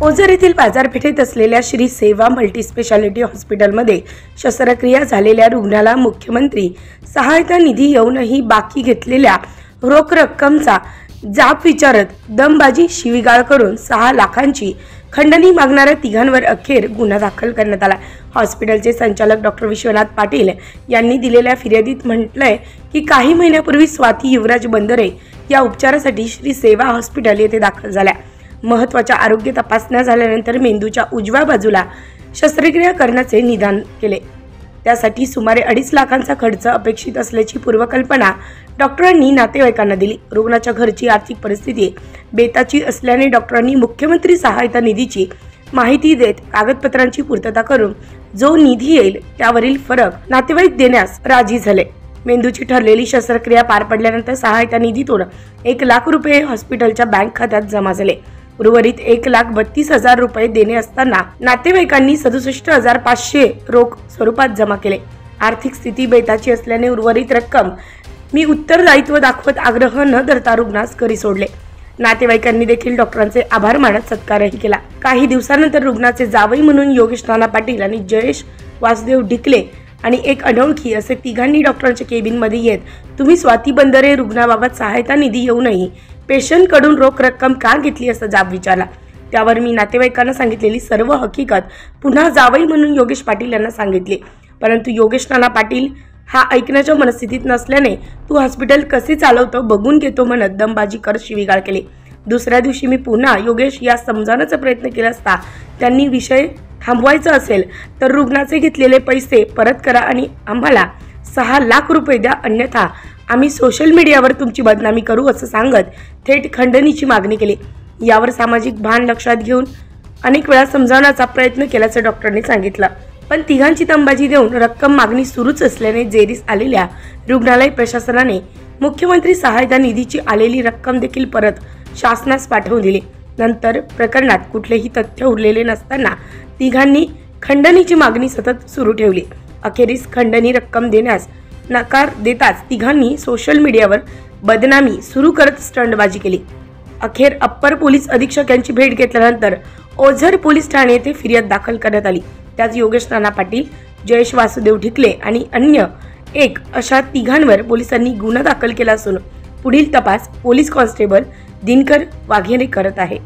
ओझर येथील बाजारपेठेत असलेल्या श्री सेवा मल्टीस्पेशालिटी हॉस्पिटलमध्ये शस्त्रक्रिया झालेल्या रुग्णाला मुख्यमंत्री सहायता निधी येऊनही बाकी घेतलेल्या रोख रक्कमचा जाब विचारत दमबाजी शिवीगाळ करून 6 लाखांची खंडणी मागणाऱ्या तिघांवर अखेर गुन्हा दाखल करण्यात आला। हॉस्पिटलचे संचालक डॉक्टर विश्वनाथ पाटील यांनी दिलेल्या फिर्यादीत म्हटलंय की काही महिन्यापूर्वी स्वाती युवराज बंदरे या उपचारासाठी श्री सेवा हॉस्पिटल येथे दाखल झाल्या। महत्त्वाच्या आरोग्य तपासण्या झाल्यानंतर मेंदूच्या उजव्या बाजूला शस्त्रक्रिया करण्याचे निदान केले। त्यासाठी सुमारे 2.5 लाखांचा खर्च अपेक्षित असल्याची पूर्वकल्पना डॉक्टरांनी नातेवाईकांना दिली। रुग्णाच्या घरची आर्थिक परिस्थिती बेताची असल्याने डॉक्टरांनी मुख्यमंत्री सहायता निधीची माहिती देत कागदपत्रांची पूर्तता करून जो निधी येईल त्यावरील फरक नातेवाईक देण्यास राजी झाले। मेंदूची ठरलेली शस्त्रक्रिया पार पडल्यानंतर सहायता निधीतून 1 लाख रुपये हॉस्पिटलच्या बँक खात्यात जमा झाले। उर्वरित 1,32,000 रुपये देणे असताना नातेवाईकांनी 67,500 रोख स्वरूपात जमा केले। आर्थिक स्थिती बेताची असल्याने उर्वरित रक्कम मी उत्तरदायित्व दाखवत आग्रह न धरता रुग्णास घरी सोडले। नातेवाईकांनी देखील डॉक्टरांचे आभार मानत सत्कारही केला। काही दिवसानंतर रुग्णाचे जावई म्हणून योगेश नाना पाटील आणि जयेश वासुदेव ढिकले आणि एक अनोळखी असे तिघांनी डॉक्टरांच्या केबिनमध्ये येत तुम्ही स्वाती बंदरे रुग्णाबाबत सहायता निधी येऊनही पेशंट कडून रोख रक्कम का घेतली असा जाब विचारला। त्यावर मी नातेवाईकांना सांगितलेली सर्व हकीकत पुन्हा जावई म्हणून योगेश पाटील यांना सांगितले, परंतु योगेश नाना पाटील हा ऐकण्याच्या मनस्थितीत नसल्याने तू हॉस्पिटल कसे चालवतो बघून घेतो म्हणत दमबाजी करत शिवीगाळ केली। दुसऱ्या दिवशी मी पुन्हा योगेश या समजावण्याचा प्रयत्न केला असता त्यांनी विषय थांबवायचा असेल तर रुग्णाचे घेतलेले पैसे परत करा आणि आम्हाला 6 लाख रुपये द्या, अन्यथा आम्ही सोशल मीडियावर तुमची बदनामी करू असं सांगत थेट खंडणीची मागणी केली। यावर सामाजिक भान लक्षात घेऊन अनेक वेळा समजावण्याचा प्रयत्न केल्याचं डॉक्टरांनी सांगितलं, पण तिघांची तंबाजी देऊन रक्कम मागणी सुरूच असल्याने जेरीस आलेल्या रुग्णालय प्रशासनाने मुख्यमंत्री सहायता निधीची आलेली रक्कम देखील परत शासनास पाठवून दिली। नंतर प्रकरणात कुठलेही तथ्य उरलेले नसताना तिघांनी खंडणीची मागणी सतत सुरू ठेवली। अखेरीस खंडणी रक्कम देण्यास नकार देताच तिघांनी सोशल मीडियावर बदनामी सुरू करत स्टंटबाजी केली। अखेर अप्पर पोलीस अधीक्षक यांची भेट घेतल्यानंतर ओझर पोलीस ठाणे येथे फिर्याद दाखल करण्यात आली। त्यात योगेश नाना पाटील, जयेश वासुदेव ढिकले आणि अन्य एक अशा तिघांवर पोलिसांनी गुन्हा दाखल केला असून पुढील तपास पोलीस कॉन्स्टेबल दिनकर वाघेरे करत आहे।